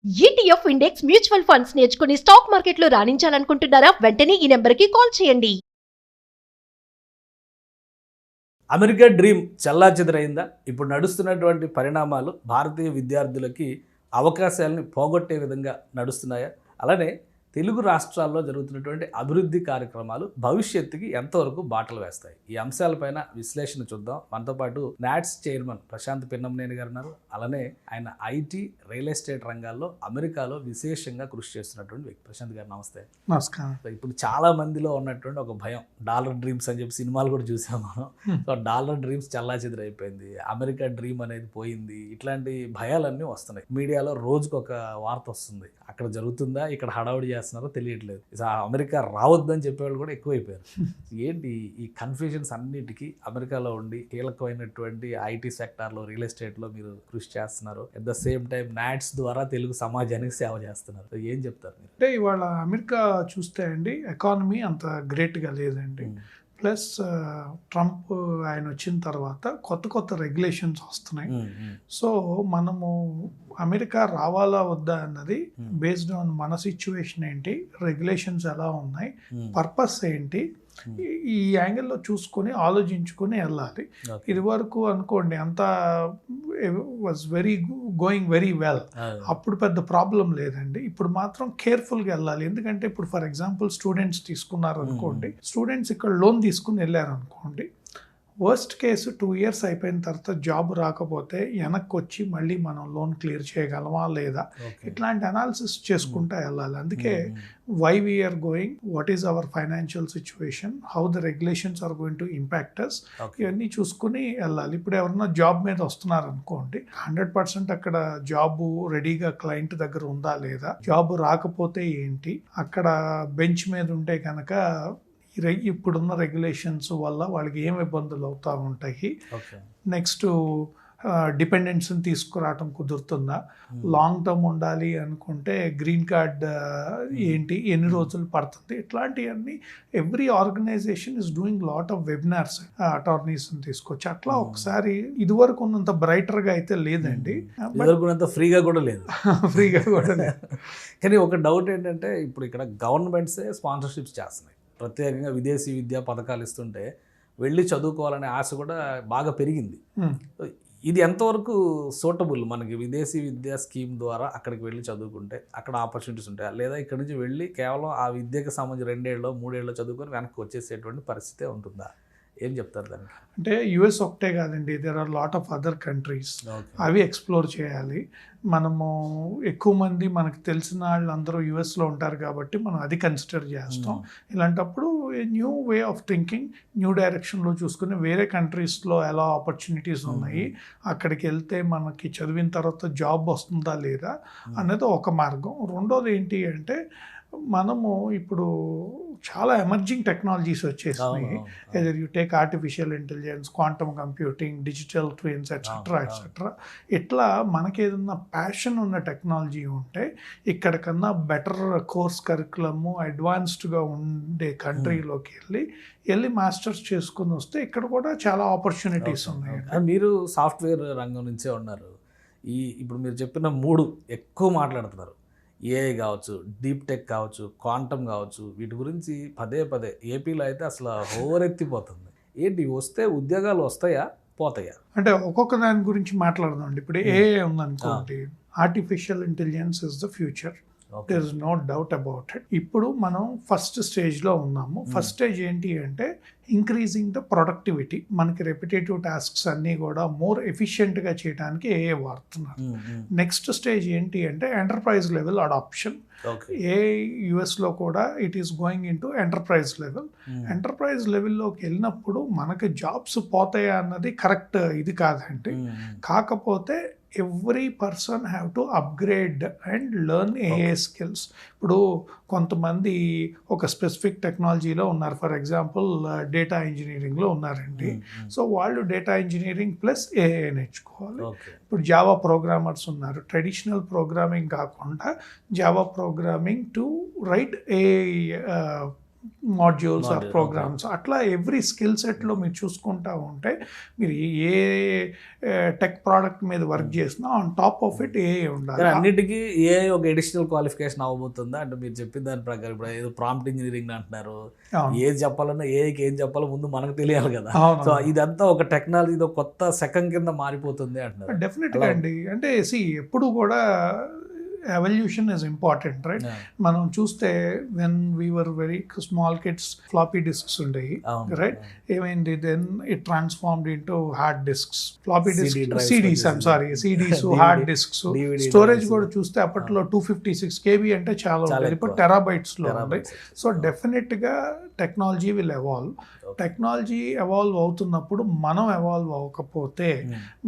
ETF index mutual funds నేర్చుకుని stock మార్కెట్లో రాణించాలనుకుంటున్నారా? వెంటనే ఈ నెంబర్కి కాల్ చేయండి. అమెరికా డ్రీమ్ చెల్లాచెదరైందా? ఇప్పుడు నడుస్తున్నటువంటి పరిణామాలు భారతీయ విద్యార్థులకి అవకాశాలని పోగొట్టే విధంగా నడుస్తున్నాయా? అలానే తెలుగు రాష్ట్రాల్లో జరుగుతున్నటువంటి అభివృద్ధి కార్యక్రమాలు భవిష్యత్తుకి ఎంతవరకు బాటలు వేస్తాయి? ఈ అంశాలపైన విశ్లేషణ చూద్దాం. మనతో పాటు నాట్స్ చైర్మన్ ప్రశాంత్ పిన్నంనేని గారు ఉన్నారు. అలానే ఆయన ఐటీ, రియల్ ఎస్టేట్ రంగాల్లో అమెరికాలో విశేషంగా కృషి చేస్తున్నటువంటి వ్యక్తి. ప్రశాంత్ గారు నమస్తే. నమస్కారం. ఇప్పుడు చాలా మందిలో ఉన్నటువంటి ఒక భయం, డాలర్ డ్రీమ్స్ అని చెప్పి సినిమాలు కూడా చూసాం మనం. సో డాలర్ డ్రీమ్స్ చెల్లాచెదరైపోయింది, అమెరికా డ్రీమ్ అనేది పోయింది, ఇట్లాంటి భయాలన్నీ వస్తున్నాయి. మీడియాలో రోజుకు ఒక వార్త వస్తుంది, అక్కడ జరుగుతుందా, ఇక్కడ హడావుడి చేస్తున్నారో తెలియట్లేదు. అమెరికా రావద్దని చెప్పేవాళ్ళు కూడా ఎక్కువైపోయారు. ఏంటి ఈ కన్ఫ్యూజన్స్ అన్నిటికీ అమెరికాలో ఉండి కీలకమైనటువంటి ఐటీ సెక్టార్లో, రియల్ ఎస్టేట్లో మీరు కృషి చేస్తున్నారు. At the same time NATS ద్వారా తెలుగు సమాజానికి సేవ చేస్తున్నారు. ఏం చెప్తారు మీరు? అంటే ఇవాళ అమెరికా చూస్తే అండి, ఎకానమీ అంత గ్రేట్గా లేదండి. ప్లస్ ట్రంప్ ఆయన వచ్చిన తర్వాత కొత్త రెగ్యులేషన్స్ వస్తున్నాయి. సో మనము అమెరికా రావాలా వద్దా అన్నది బేస్డ్ ఆన్ మన సిచ్యువేషన్ ఏంటి, రెగ్యులేషన్స్ ఎలా ఉన్నాయి, పర్పస్ ఏంటి, ఈ యాంగిల్లో చూసుకొని ఆలోచించుకొని వెళ్ళాలి. ఇది వరకు అనుకోండి అంతా వాజ్ గోయింగ్ వెరీ వెల్, అప్పుడు పెద్ద ప్రాబ్లం లేదండి. ఇప్పుడు మాత్రం కేర్ఫుల్గా వెళ్ళాలి. ఎందుకంటే ఇప్పుడు ఫర్ ఎగ్జాంపుల్ స్టూడెంట్స్ తీసుకున్నారు అనుకోండి, స్టూడెంట్స్ ఇక్కడ లోన్ తీసుకుని వెళ్ళారు అనుకోండి, వర్స్ట్ కేసు 2 years అయిపోయిన తర్వాత జాబ్ రాకపోతే వెనక్కి వచ్చి మళ్ళీ మనం లోన్ క్లియర్ చేయగలమా లేదా, ఇట్లాంటి అనాలిసిస్ చేసుకుంటూ వెళ్ళాలి. అందుకే why we are going, what is our financial situation, how the regulations are going to impact us, ఇవన్నీ చూసుకుని వెళ్ళాలి. ఇప్పుడు ఎవరన్నా జాబ్ మీద వస్తున్నారు అనుకోండి, 100% అక్కడ జాబ్ రెడీగా క్లయింట్ దగ్గర ఉందా లేదా, జాబ్ రాకపోతే ఏంటి, అక్కడ బెంచ్ మీద ఉంటే కనుక ఇప్పుడున్న రెగ్యులేషన్స్ వల్ల వాళ్ళకి ఏం ఇబ్బందులు అవుతూ ఉంటాయి, నెక్స్ట్ డిపెండెన్స్ని తీసుకురావటం కుదురుతుందా, లాంగ్ టర్మ్ ఉండాలి అనుకుంటే గ్రీన్ కార్డ్ ఏంటి, ఎన్ని రోజులు పడుతుంది, ఇట్లాంటివన్నీ every organization is doing lot of webinars, అటార్నీస్ని తీసుకొచ్చి అట్లా ఒకసారి ఇదివరకు ఉన్నంత బ్రైటర్గా అయితే లేదండి, ఫ్రీగా కూడా లేదు. ఫ్రీగా కూడా లేదు. కానీ ఒక డౌట్ ఏంటంటే, ఇప్పుడు ఇక్కడ గవర్నమెంట్సే స్పాన్సర్షిప్స్ చేస్తున్నాయి, ప్రత్యేకంగా విదేశీ విద్యా పథకాలు ఇస్తుంటే వెళ్ళి చదువుకోవాలనే ఆశ కూడా బాగా పెరిగింది. ఇది ఎంతవరకు సూటబుల్? మనకి విదేశీ విద్యా స్కీమ్ ద్వారా అక్కడికి వెళ్ళి చదువుకుంటే అక్కడ ఆపర్చునిటీస్ ఉంటాయా, లేదా ఇక్కడ నుంచి వెళ్ళి కేవలం ఆ విద్యకు సంబంధించి 2 ఏళ్ళలో 3 ఏళ్ళలో చదువుకొని వెనక్కి వచ్చేసేటువంటి పరిస్థితే ఉంటుందా? ఏం చెప్తారు దానికి? అంటే యుఎస్ ఒకటే కాదండి, there are lot of other countries, అవి ఎక్స్ప్లోర్ చేయాలి. మనము ఎక్కువ మంది మనకు తెలిసిన వాళ్ళందరూ యుఎస్లో ఉంటారు కాబట్టి మనం అది కన్సిడర్ చేస్తాం. ఇలాంటప్పుడు new way of thinking, new డైరెక్షన్లో చూసుకుని వేరే కంట్రీస్లో ఎలా ఆపర్చునిటీస్ ఉన్నాయి, అక్కడికి వెళ్తే మనకి చదివిన తర్వాత జాబ్ వస్తుందా లేదా అనేది ఒక మార్గం. రెండోది ఏంటి అంటే, మనము ఇప్పుడు చాలా ఎమర్జింగ్ టెక్నాలజీస్ వచ్చేసినాయి. Either you take artificial intelligence, quantum computing, digital twins, etcetera. ఇట్లా మనకి ఏదన్నా ప్యాషన్ ఉన్న టెక్నాలజీ ఉంటే ఇక్కడికన్నా బెటర్ కోర్స్ కరికులము, అడ్వాన్స్డ్గా ఉండే కంట్రీలోకి వెళ్ళి మాస్టర్స్ చేసుకుని వస్తే ఇక్కడ కూడా చాలా ఆపర్చునిటీస్ ఉన్నాయి. మీరు సాఫ్ట్వేర్ రంగం నుంచే ఉన్నారు, ఇప్పుడు మీరు చెప్పిన 3 ఎక్కువ మాట్లాడుతున్నారు. ఏఐ కావచ్చు, డీప్ టెక్ కావచ్చు, క్వాంటమ్ కావచ్చు, వీటి గురించి పదే ఏపీలో అయితే అసలు హోరెత్తిపోతుంది. ఏంటి వస్తే ఉద్యోగాలు వస్తాయా పోతాయా? అంటే ఒక్కొక్క దాని గురించి మాట్లాడదాం అండి. ఇప్పుడు ఏఐ ఉందనుకోండి, artificial intelligence is the future, there is no doubt about it. ఇప్పుడు మనం ఫస్ట్ స్టేజ్లో ఉన్నాము. ఫస్ట్ స్టేజ్ ఏంటి అంటే ఇంక్రీజింగ్ ద ప్రొడక్టివిటీ. మనకి రెపిటేటివ్ టాస్క్స్ అన్నీ కూడా మోర్ ఎఫిషియెంట్గా చేయడానికి ఏఐ వాడుతున్నారు. నెక్స్ట్ స్టేజ్ ఏంటి అంటే ఎంటర్ప్రైజ్ లెవెల్ అడాప్షన్. ఏఐ యుఎస్లో కూడా it is going into enterprise level. Enterprise లెవెల్లోకి వెళ్ళినప్పుడు మనకి జాబ్స్ పోతాయా అన్నది కరెక్ట్ ఇది కాదండి. కాకపోతే every person have to upgrade and learn AI skills. ఇప్పుడు కొంతమంది ఒక స్పెసిఫిక్ టెక్నాలజీలో ఉన్నారు, ఫర్ ఎగ్జాంపుల్ డేటా ఇంజనీరింగ్లో ఉన్నారండి. సో వాళ్ళు డేటా ఇంజనీరింగ్ ప్లస్ ఏఐ నేర్చుకోవాలి. ఇప్పుడు జావా ప్రోగ్రామర్స్ ఉన్నారు, ట్రెడిషనల్ ప్రోగ్రామింగ్ కాకుండా Java programming to write AI modules or Module, programs అట్లా ఎవ్రీ స్కిల్ సెట్లో మీరు చూసుకుంటా ఉంటే మీరు ఏ టెక్ ప్రోడక్ట్ మీద వర్క్ చేసినా ఆన్ టాప్ ఆఫ్ ఇట్ ఏ ఉండాలి. కానీ అన్నిటికీ ఏ ఒక ఎడిషనల్ క్వాలిఫికేషన్ అవ్వబోతుందా అంటే మీరు చెప్పిన దాని ప్రకారం ఇప్పుడు ఏదో ప్రాంప్ట్ ఇంజనీరింగ్ అంటున్నారు, అవును. ఏది చెప్పాలన్నా ఏకి ఏం చెప్పాలో ముందు మనకు తెలియాలి కదా. అవును. సో ఇదంతా ఒక టెక్నాలజీ కొత్త శకం కింద మారిపోతుంది అంటున్నారు. డెఫినెట్గా అండి. అంటే ఎప్పుడు కూడా ఎవల్యూషన్ ఇస్ ఇంపార్టెంట్, రైట్? మనం చూస్తే when we are very small kids floppy disks ఉండేవి, రైట్? ఏమైంది, then it transformed into hard disks, floppy disk, CDs, CDs, hard disks. Storage కూడా చూస్తే అప్పట్లో 256 KB అంటే చాలా ఉండేది, ఇప్పుడు టెరాబైట్స్ లో ఉంది. సో డెఫినెట్ గా technology will evolve. Technology evolve అవుతున్నప్పుడు మనం ఎవాల్వ్ అవ్వకపోతే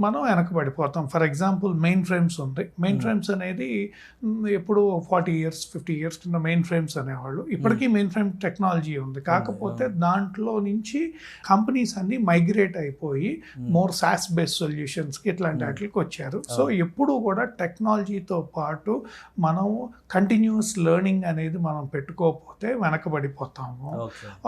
మనం వెనకబడిపోతాం. ఫర్ ఎగ్జాంపుల్ మెయిన్ ఫ్రేమ్స్ ఉంది. మెయిన్ ఫ్రేమ్స్ అనేది ఎప్పుడు 40 years 50 years కింద మెయిన్ ఫ్రేమ్స్ అనేవాళ్ళు. ఇప్పటికీ మెయిన్ ఫ్రేమ్ టెక్నాలజీ ఉంది, కాకపోతే దాంట్లో నుంచి కంపెనీస్ అన్ని మైగ్రేట్ అయిపోయి మోర్ సాస్ బేస్డ్ సొల్యూషన్స్కి ఇట్లాంటి వాటికి వచ్చారు. సో ఎప్పుడు కూడా టెక్నాలజీతో పాటు మనం కంటిన్యూస్ లెర్నింగ్ అనేది మనం పెట్టుకోకపోతే వెనకబడిపోతాము.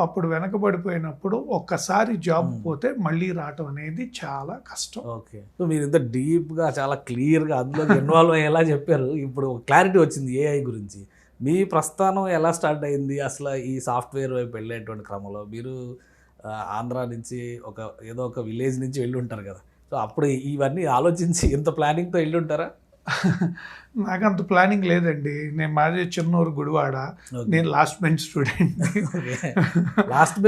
అప్పుడు వెనకబడిపోయినప్పుడు ఒక్కసారి జాబ్ పోతే మళ్ళీ రావటం అనేది చాలా కష్టం. ఓకే, సో మీరు ఇంత డీప్గా చాలా క్లియర్గా అందులో ఇన్వాల్వ్ అయ్యేలా చెప్పారు. ఇప్పుడు క్లారిటీ వచ్చింది ఏఐ గురించి. మీ ప్రస్థానం ఎలా స్టార్ట్ అయింది అసలు ఈ సాఫ్ట్వేర్ వైపు వెళ్ళేటువంటి క్రమంలో? మీరు ఆంధ్ర నుంచి ఏదో ఒక విలేజ్ నుంచి వెళ్ళి ఉంటారు కదా, సో అప్పుడు ఇవన్నీ ఆలోచించి ఇంత ప్లానింగ్తో వెళ్ళి ఉంటారా? నాకు అంత ప్లానింగ్ లేదండి. నేను మాది చెన్నూరు, గుడివాడ. నేను last bench student. Last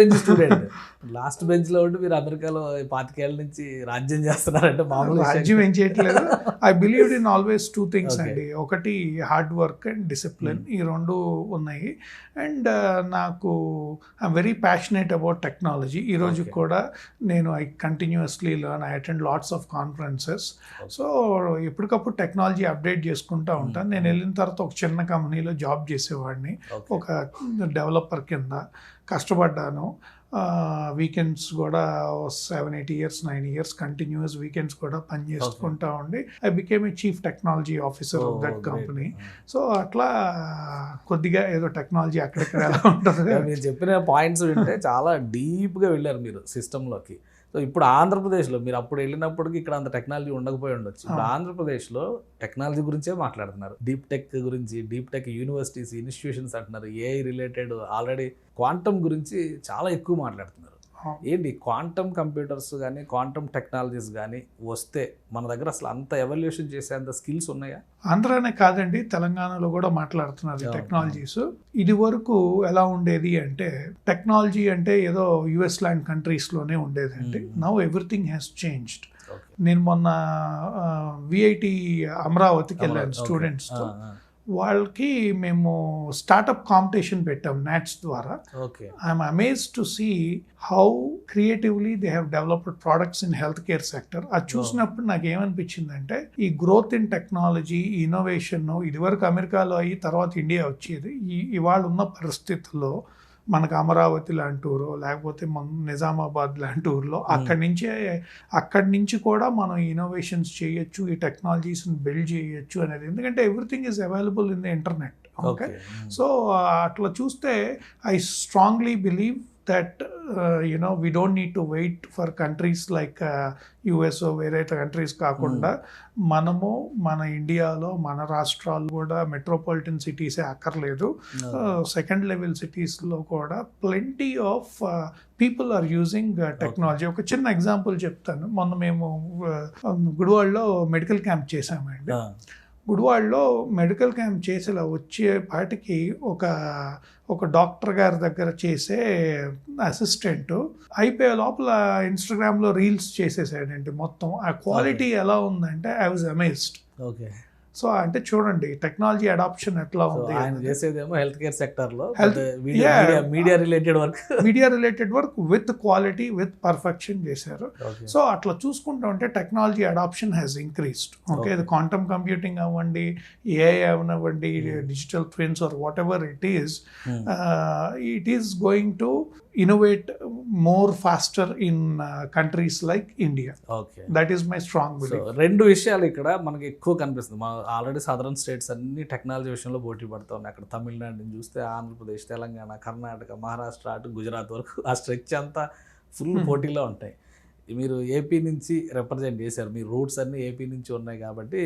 bench లో ఉండి మీరు అమెరికాలో 25 ఏళ్ళ నుంచి రాజ్యం చేస్తున్నారంటే మామూలు రాజ్యం ఏం చేయట్లేదు. I believed in always 2 things అండి. ఒకటి హార్డ్ వర్క్ అండ్ డిసిప్లిన్, ఈ రెండు ఉన్నాయి. అండ్ నాకు I'm very passionate about technology. ఈరోజు కూడా నేను I continuously learn, I attend lots of conferences. So ఎప్పటికప్పుడు టెక్నాలజీ అప్డేట్ చేసుకుంటూ ఉంటాను. నేను వెళ్ళిన తర్వాత ఒక చిన్న కంపెనీలో జాబ్ చేసేవాడిని, ఒక డెవలపర్ కింద కష్టపడ్డాను. వీకెండ్స్ కూడా 7-8 years 9 years కంటిన్యూస్ వీకెండ్స్ కూడా పని చేసుకుంటా ఉండి I became a chief technology officer of that company. So అట్లా కొద్దిగా ఏదో టెక్నాలజీ అక్కడిక్కడ ఎలా ఉంటుంది. మీరు చెప్పిన పాయింట్స్ వింటే చాలా డీప్గా వెళ్ళారు మీరు సిస్టంలోకి. సో ఇప్పుడు ఆంధ్రప్రదేశ్లో మీరు అప్పుడు వెళ్ళినప్పటికీ ఇక్కడ అంత టెక్నాలజీ ఉండకపోయి ఉండొచ్చు. ఇప్పుడు ఆంధ్రప్రదేశ్లో టెక్నాలజీ గురించే మాట్లాడుతున్నారు, డీప్ టెక్ గురించి, డీప్ టెక్ యూనివర్సిటీస్, ఇన్స్టిట్యూషన్స్ అంటున్నారు, ఏఐ రిలేటెడ్, ఆల్రెడీ క్వాంటమ్ గురించి చాలా ఎక్కువ మాట్లాడుతున్నారు. ఏంటి క్వాంటమ్ కంప్యూటర్స్ కానీ క్వాంటమ్ టెక్నాలజీస్ కానీ వస్తే మన దగ్గర అసలు అంత ఎవల్యూషన్ చేసేంత స్కిల్స్ ఉన్నాయా? ఆంధ్రానే కాదండి, తెలంగాణలో కూడా మాట్లాడుతున్నారు టెక్నాలజీస్. ఇది వరకు ఎలా ఉండేది అంటే టెక్నాలజీ అంటే ఏదో US లాంటి కంట్రీస్లోనే ఉండేదండి. Now everything has changed. నేను మొన్న VIT అమరావతికి వెళ్ళాను స్టూడెంట్స్తో. వాళ్ళకి మేము స్టార్టప్ కాంపిటీషన్ పెట్టాం నాట్స్ ద్వారా. I'm amazed to see how creatively they have developed products in health care sector. అది చూసినప్పుడు నాకు ఏమనిపించిందంటే ఈ గ్రోత్ ఇన్ టెక్నాలజీ, ఇన్నోవేషన్ ఇదివరకు అమెరికాలో అయ్యి తర్వాత ఇండియా వచ్చేది. ఇవాళ ఉన్న పరిస్థితుల్లో మనకు అమరావతి లాంటి ఊరు లేకపోతే నిజామాబాద్ లాంటి ఊర్లో అక్కడి నుంచి కూడా మనం ఇన్నోవేషన్స్ చేయొచ్చు, ఈ టెక్నాలజీస్ని బిల్డ్ చేయొచ్చు అనేది. ఎందుకంటే everything is available in the internet. Okay, so అట్లా చూస్తే I strongly believe that we don't need to wait for countries like US వేరే కంట్రీస్ కాకుండా మనము మన ఇండియాలో మన రాష్ట్రాలు కూడా మెట్రోపాలిటన్ సిటీసే అక్కర్లేదు, సెకండ్ లెవెల్ సిటీస్లో కూడా plenty of people are using technology. ఒక చిన్న ఎగ్జాంపుల్ చెప్తాను. మొన్న మేము గుడివాడలో మెడికల్ క్యాంప్ చేసామండి. గుడివాడలో మెడికల్ క్యాంప్ చేసేలా వచ్చేపాటికి ఒక డాక్టర్ గారి దగ్గర చేసే అసిస్టెంట్ అయిపోయే లోపల ఇన్స్టాగ్రామ్లో రీల్స్ చేసేసాడండి మొత్తం. ఆ క్వాలిటీ ఎలా ఉందంటే I was amazed. Okay, so అంటే చూడండి టెక్నాలజీ అడాప్షన్ ఎట్లా ఉంది. ఆయన చేసేదేమో హెల్త్ కేర్ సెక్టర్లో media related work with quality with perfection చేశారు. సో అట్లా చూసుకుంటూ ఉంటే technology adoption has increased. Okay, ఇది క్వాంటమ్ కంప్యూటింగ్ అవ్వండి, ఏఐ అవనివ్వండి, digital twins or whatever it is going to innovate more faster in countries like India. ఓకే. That is my strong so belief. రెండు విషయాలు ఇక్కడ మనకి ఎక్కువ కనిపిస్తుంది. మన ఆల్రెడీ సదరన్ స్టేట్స్ అన్ని టెక్నాలజీ విషయంలో పోటీ పడుతూ ఉన్నాయి. అక్కడ తమిళనాడుని చూస్తే ఆంధ్రప్రదేశ్, తెలంగాణ, కర్ణాటక, మహారాష్ట్ర అటు గుజరాత్ వరకు ఆ స్ట్రెచ్ అంతా ఫుల్ పోటీలో ఉంటాయి. మీరు ఏపీ నుంచి రిప్రజెంట్ చేశారు, మీ రూట్స్ అన్నీ ఏపీ నుంచి ఉన్నాయి కాబట్టి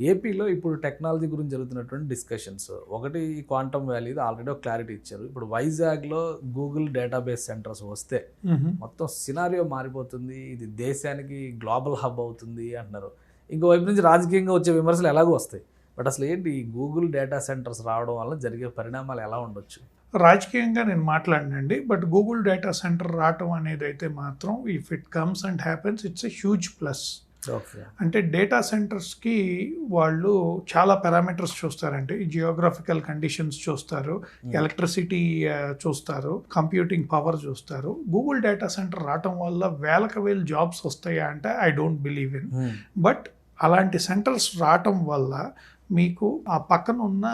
ఏపీలో ఇప్పుడు టెక్నాలజీ గురించి జరుగుతున్నటువంటి డిస్కషన్స్ ఒకటి క్వాంటమ్ వ్యాలీది ఆల్రెడీ ఒక క్లారిటీ ఇచ్చారు. ఇప్పుడు వైజాగ్లో గూగుల్ డేటాబేస్ సెంటర్స్ వస్తే మొత్తం సినారియో మారిపోతుంది, ఇది దేశానికి గ్లోబల్ హబ్ అవుతుంది అంటున్నారు. ఇంకోవైపు నుంచి రాజకీయంగా వచ్చే విమర్శలు ఎలాగో వస్తాయి. బట్ అసలు ఏంటి ఈ గూగుల్ డేటా సెంటర్స్ రావడం వల్ల జరిగే పరిణామాలు ఎలా ఉండొచ్చు? రాజకీయంగా నేను మాట్లాడినండి, బట్ గూగుల్ డేటా సెంటర్ రావటం అనేది అయితే మాత్రం if it comes and happens it's a huge plus. Okay. అంటే డేటా సెంటర్స్కి వాళ్ళు చాలా పారామీటర్స్ చూస్తారండి. జియోగ్రఫికల్ కండిషన్స్ చూస్తారు, ఎలక్ట్రిసిటీ చూస్తారు, కంప్యూటింగ్ పవర్ చూస్తారు. గూగుల్ డేటా సెంటర్ రావటం వల్ల వేలకు వేల జాబ్స్ వస్తాయా అంటే I don't believe in. But అలాంటి సెంటర్స్ రావటం వల్ల మీకు ఆ పక్కన ఉన్న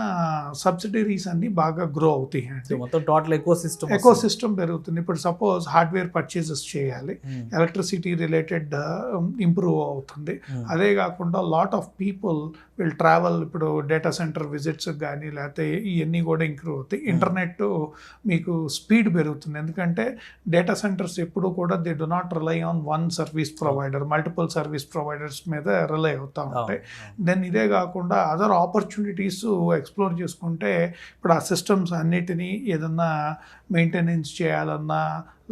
సబ్సిడరీస్ అన్ని బాగా గ్రో అవుతాయి అండి. మొత్తం టోటల్ ఎకో సిస్టమ్ పెరుగుతుంది. ఇప్పుడు సపోజ్ హార్డ్వేర్ పర్చేసెస్ చేయాలి, ఎలక్ట్రిసిటీ రిలేటెడ్ ఇంప్రూవ్ అవుతుంది. అదే కాకుండా lot of people will travel. ఇప్పుడు డేటా సెంటర్ విజిట్స్ కానీ లేకపోతే ఇవన్నీ కూడా ఇంప్రూవ్ అవుతాయి. ఇంటర్నెట్ మీకు స్పీడ్ పెరుగుతుంది, ఎందుకంటే డేటా సెంటర్స్ ఎప్పుడు కూడా they do not rely on one service provider, multiple service providers మీద రిలై అవుతూ ఉంటాయి. దెన్ ఇదే కాకుండా అదర్ ఆపర్చునిటీస్ ఎక్స్ప్లోర్ చేసుకుంటే ఇప్పుడు ఆ సిస్టమ్స్ అన్నిటినీ ఏదన్నా మెయింటెనెన్స్ చేయాలన్నా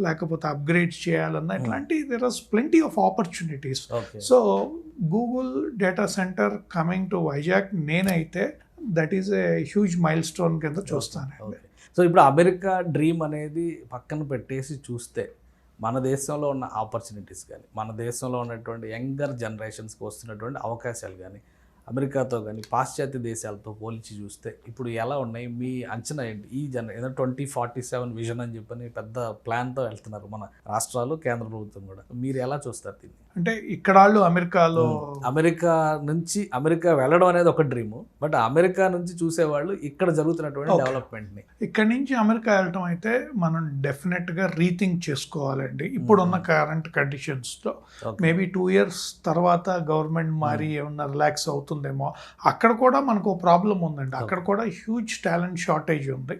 లేకపోతే అప్గ్రేడ్ చేయాలన్నా ఇట్లాంటి there are plenty of opportunities. So Google data center coming to Vizag నేనైతే that is a huge milestone కింద చూస్తాను. సో ఇప్పుడు అమెరికా డ్రీమ్ అనేది పక్కన పెట్టేసి చూస్తే మన దేశంలో ఉన్న ఆపర్చునిటీస్ కానీ, మన దేశంలో ఉన్నటువంటి యంగర్ జనరేషన్స్కి వస్తున్నటువంటి అవకాశాలు కానీ, అమెరికాతో కానీ పాశ్చాత్య దేశాలతో పోల్చి చూస్తే ఇప్పుడు ఎలా ఉన్నాయి? మీ అంచనా ఏంటి? ఈ ఏదో 2047 విజన్ అని చెప్పని పెద్ద ప్లాన్తో వెళ్తున్నారు మన రాష్ట్రాలు, కేంద్ర ప్రభుత్వం కూడా. మీరు ఎలా చూస్తారు దీన్ని? అంటే ఇక్కడ వాళ్ళు అమెరికా వెళ్ళడం అనేది ఒక డ్రీము, బట్ అమెరికా నుంచి చూసేవాళ్ళు ఇక్కడ జరుగుతున్నటువంటి డెవలప్మెంట్ని. ఇక్కడ నుంచి అమెరికా వెళ్ళటం అయితే మనం డెఫినెట్గా రీథింక్ చేసుకోవాలండి. ఇప్పుడున్న కరెంట్ కండిషన్స్లో మేబీ 2 years తర్వాత గవర్నమెంట్ మారి ఏమన్నా రిలాక్స్ అవుతుందేమో. అక్కడ కూడా మనకు ప్రాబ్లం ఉందండి, అక్కడ కూడా హ్యూజ్ టాలెంట్ షార్టేజ్ ఉంది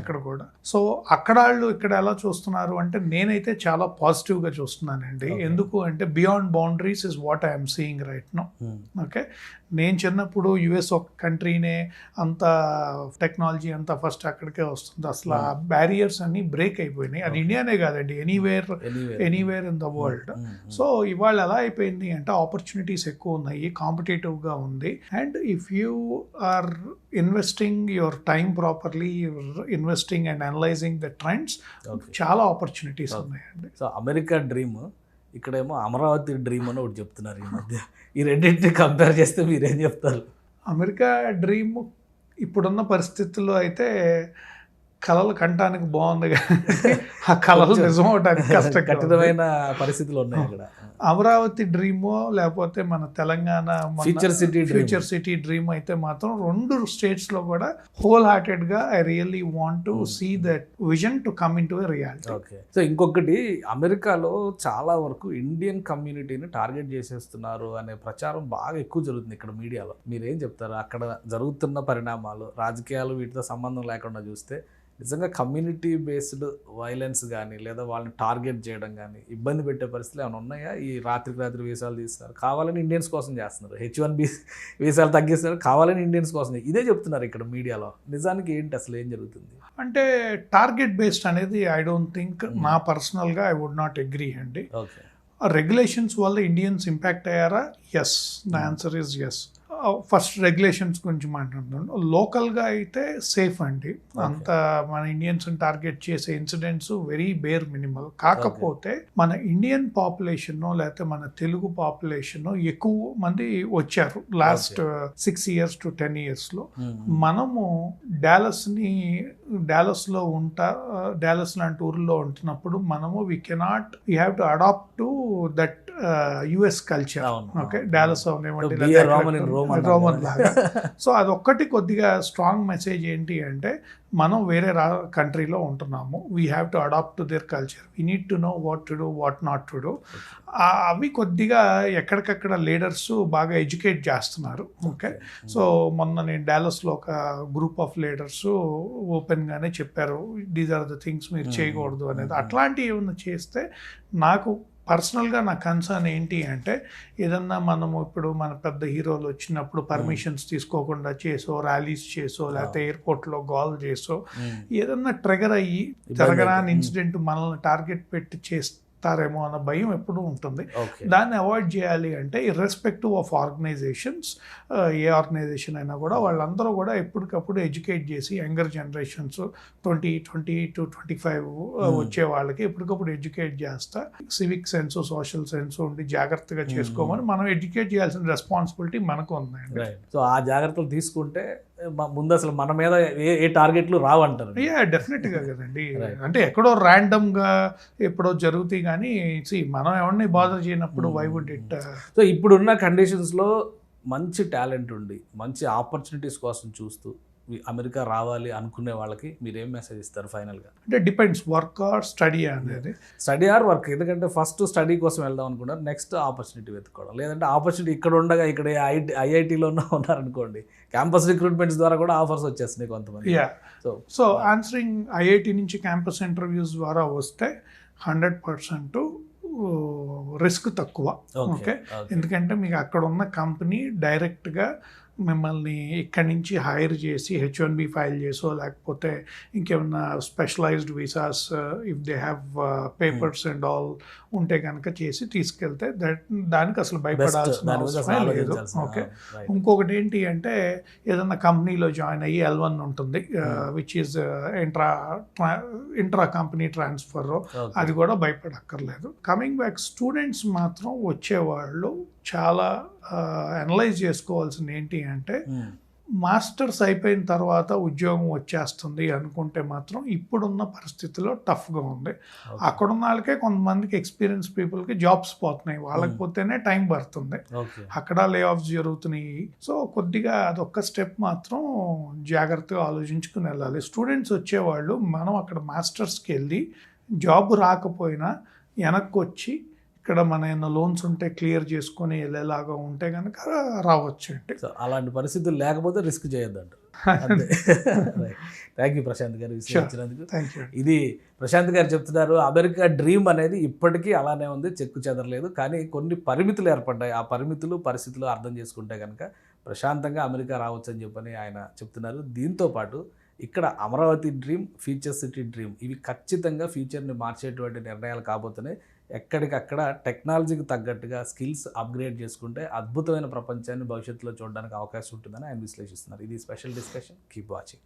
ఇక్కడ కూడా. సో అక్కడ వాళ్ళు ఇక్కడ ఎలా చూస్తున్నారు అంటే నేనైతే చాలా పాజిటివ్గా చూస్తున్నానండి. ఎందుకు అంటే beyond boundaries is what I'm seeing right now. Okay, నేను చిన్నప్పుడు యుఎస్ ఒక కంట్రీనే అంత టెక్నాలజీ అంతా ఫస్ట్ అక్కడికే వస్తుంది. అసలు ఆ బ్యారియర్స్ అన్ని బ్రేక్ అయిపోయినాయి. అది ఇండియానే కాదండి, anywhere in the world. So ఇవాళ ఎలా అయిపోయింది అంటే ఆపర్చునిటీస్ ఎక్కువ ఉన్నాయి, కాంపిటేటివ్గా ఉంది. And if you are investing your time properly, investing and analysing the trends, చాలా ఆపర్చునిటీస్ ఉన్నాయండి. సో అమెరికా డ్రీమ్, ఇక్కడేమో అమరావతి డ్రీమ్ అని ఒకటి చెప్తున్నారు ఈ మధ్య. ఈ రెండింటిని కంపేర్ చేస్తే మీరేం చెప్తారు? అమెరికా డ్రీమ్ ఇప్పుడున్న పరిస్థితుల్లో అయితే కళలు కంటానికి బాగుంది కానీ ఆ కళలు నిజం అవడానికి కఠినమైన పరిస్థితులు ఉన్నాయి అక్కడ. అమరావతి డ్రీమో లేకపోతే మన తెలంగాణ ఫ్యూచర్ సిటీ డ్రీమ్ అయితే మాత్రం 2 స్టేట్స్లో కూడా హోల్ హార్టెడ్గా I really want to see that vision to come into a reality. Okay. So ఇంకొకటి, అమెరికాలో చాలా వరకు ఇండియన్ కమ్యూనిటీని టార్గెట్ చేసేస్తున్నారు అనే ప్రచారం బాగా ఎక్కువ జరుగుతుంది ఇక్కడ మీడియాలో. మీరేం చెప్తారు? అక్కడ జరుగుతున్న పరిణామాలు, రాజకీయాలు వీటితో సంబంధం లేకుండా చూస్తే నిజంగా కమ్యూనిటీ బేస్డ్ వైలెన్స్ కానీ లేదా వాళ్ళని టార్గెట్ చేయడం కానీ ఇబ్బంది పెట్టే పరిస్థితులు ఏమైనా ఉన్నాయా? ఈ రాత్రి వీసాలు తీస్తున్నారు, కావాలని ఇండియన్స్ కోసం చేస్తున్నారు. H1B వీసాలు తగ్గిస్తున్నారు, కావాలని ఇండియన్స్ కోసం. ఇదే చెప్తున్నారు ఇక్కడ మీడియాలో. నిజానికి ఏంటి అసలు ఏం జరుగుతుంది? అంటే టార్గెట్ బేస్డ్ అనేది ఐ డోంట్ థింక్, నా పర్సనల్గా ఐ వుడ్ నాట్ అగ్రీ అండి. ఓకే. రెగ్యులేషన్స్ వల్ల ఇండియన్స్ ఇంపాక్ట్ అయ్యారా? Yes, the answer is yes. First regulations గురించి మాట్లాడుతున్నాను. లోకల్గా అయితే సేఫ్ అండి, అంత మన ఇండియన్స్ టార్గెట్ చేసే ఇన్సిడెంట్స్ వెరీ బేర్ మినిమల్. కాకపోతే మన ఇండియన్ పాపులేషన్ లేకపోతే మన తెలుగు పాపులేషన్ ఎక్కువ మంది వచ్చారు లాస్ట్ 6 years to 10 years. మనము డాలస్ లాంటి ఊర్లో ఉంటున్నప్పుడు మనము we have to adapt to that US culture. అవును, ఓకే, అవును. డాలస్ So, అవనివ్వండి, be a Roman in Rome అన్నారు రోమన్ కదా. లాగా. సో అదొక్కటి కొద్దిగా స్ట్రాంగ్ మెసేజ్ ఏంటి అంటే మనం వేరే కంట్రీలో ఉంటున్నాము, we have to adapt to their culture, we need to know what to do, what not to do. అవి కొద్దిగా ఎక్కడికక్కడ లీడర్స్ బాగా ఎడ్యుకేట్ చేస్తున్నారు. ఓకే, సో మొన్న నేను డాలస్లో ఒక గ్రూప్ ఆఫ్ లీడర్స్ ఓపెన్గానే చెప్పారు, దీస్ ఆర్ ద థింగ్స్ మీరు చేయకూడదు అనేది. అట్లాంటివి ఏమన్నా చేస్తే నాకు పర్సనల్గా నా కన్సర్న్ ఏంటి అంటే, ఏదన్నా మనము ఇప్పుడు మన పెద్ద హీరోలు వచ్చినప్పుడు పర్మిషన్స్ తీసుకోకుండా చేసో, ర్యాలీస్ చేసో, లేకపోతే ఎయిర్పోర్ట్లో గోల్ చేసో, ఏదన్నా ట్రిగర్ అయ్యి జరగరాని ఇన్సిడెంట్ మనల్ని టార్గెట్ పెట్టి చేస్తారేమో అన్న భయం ఎప్పుడూ ఉంటుంది. దాన్ని అవాయిడ్ చేయాలి అంటే ఇర్రెస్పెక్టివ్ ఆఫ్ ఆర్గనైజేషన్స్, ఏ ఆర్గనైజేషన్ అయినా కూడా వాళ్ళందరూ కూడా ఎప్పటికప్పుడు ఎడ్యుకేట్ చేసి యంగర్ జనరేషన్స్ 20 to 25 వచ్చే వాళ్ళకి ఎప్పటికప్పుడు ఎడ్యుకేట్ చేస్తా, సివిక్ సెన్స్, సోషల్ సెన్స్ ఉండి జాగ్రత్తగా చేసుకోమని మనం ఎడ్యుకేట్ చేయాల్సిన రెస్పాన్సిబిలిటీ మనకు ఉందండి. సో ఆ జాగ్రత్తలు తీసుకుంటే ముందు అసలు మన మీద ఏ టార్గెట్లు రావంటారు. డెఫినెట్గా కదండి. అంటే ఎక్కడో ర్యాండమ్గా ఎప్పుడో జరుగుతాయి కానీ మనం ఎవరిని బాధ చేయనప్పుడు వై వుడ్ ఇట్. సో ఇప్పుడున్న కండిషన్స్లో మంచి టాలెంట్ ఉండి మంచి ఆపర్చునిటీస్ కోసం చూస్తూ అమెరికా రావాలి అనుకునే వాళ్ళకి మీరు ఏం మెసేజ్ ఇస్తారు ఫైనల్గా? అంటే depends, work or study study. స్టడీ ఆర్ వర్క్. ఎందుకంటే ఫస్ట్ స్టడీ కోసం వెళ్దాం అనుకున్నారు, నెక్స్ట్ ఆపర్చునిటీ వెతుక్కోవడం. లేదంటే ఆపర్చునిటీ ఇక్కడ ఉండగా ఇక్కడ ఐఐటీలో ఉన్నారనుకోండి, క్యాంపస్ రిక్రూట్మెంట్స్ ద్వారా కూడా ఆఫర్స్ వచ్చేస్తున్నాయి కొంతమంది. సో ఆన్సరింగ్ ఐఐటి నుంచి క్యాంపస్ ఇంటర్వ్యూస్ ద్వారా వస్తే 100% రిస్క్ తక్కువ. ఓకే, ఎందుకంటే మీకు అక్కడ ఉన్న కంపెనీ డైరెక్ట్గా మిమ్మల్ని ఇక్కడి నుంచి హైర్ చేసి H1B ఫైల్ చేసో, లేకపోతే ఇంకేమన్నా specialised visas if they have papers and all ఉంటే కనుక చేసి తీసుకెళ్తే దానికి అసలు భయపడాల్సిన అవసరం లేదు. ఓకే, ఇంకొకటి ఏంటి అంటే ఏదన్నా కంపెనీలో జాయిన్ అయ్యి L1 ఉంటుంది, which is intra company transfer, అది కూడా భయపడక్కర్లేదు. కమింగ్ బ్యాక్, స్టూడెంట్స్ మాత్రం వచ్చేవాళ్ళు చాలా అనలైజ్ చేసుకోవాల్సింది ఏంటి అంటే, మాస్టర్స్ అయిపోయిన తర్వాత ఉద్యోగం వచ్చేస్తుంది అనుకుంటే మాత్రం ఇప్పుడున్న పరిస్థితిలో టఫ్గా ఉంది. అక్కడున్న వాళ్ళకే కొంతమందికి ఎక్స్పీరియన్స్ పీపుల్కి జాబ్స్ పోతున్నాయి, వాళ్ళకి పోతేనే టైం పడుతుంది, అక్కడ లే ఆఫ్స్ జరుగుతున్నాయి. సో కొద్దిగా అదొక్క స్టెప్ మాత్రం జాగ్రత్తగా ఆలోచించుకుని వెళ్ళాలి. స్టూడెంట్స్ వచ్చేవాళ్ళు మనం అక్కడ మాస్టర్స్కి వెళ్ళి జాబ్ రాకపోయినా వెనక్కి వచ్చి ఇక్కడ మన ఏమైనా లోన్స్ ఉంటే క్లియర్ చేసుకొని వెళ్ళేలాగా ఉంటే కనుక రావచ్చు అంటే. సో అలాంటి పరిస్థితులు లేకపోతే రిస్క్ చేయొద్దంట. థ్యాంక్ యూ ప్రశాంత్ గారు విశ్లేషించినందుకు. ఇది ప్రశాంత్ గారు చెప్తున్నారు, అమెరికా డ్రీమ్ అనేది ఇప్పటికీ అలానే ఉంది, చెక్కు చెదరలేదు. కానీ కొన్ని పరిమితులు ఏర్పడ్డాయి, ఆ పరిస్థితులు అర్థం చేసుకుంటే కనుక ప్రశాంతంగా అమెరికా రావచ్చు అని చెప్పని ఆయన చెప్తున్నారు. దీంతోపాటు ఇక్కడ Amaravati dream, future city dream, ఇవి ఖచ్చితంగా ఫ్యూచర్ని మార్చేటువంటి నిర్ణయాలు కాబోతున్నాయి. ఎక్కడికక్కడ టెక్నాలజీకి తగ్గట్టుగా స్కిల్స్ అప్గ్రేడ్ చేసుకుంటే అద్భుతమైన ప్రపంచాన్ని భవిష్యత్తులో చూడడానికి అవకాశం ఉంటుందని ఆయన విశ్లేషిస్తున్నారు. ఇది స్పెషల్ డిస్కషన్. Keep watching.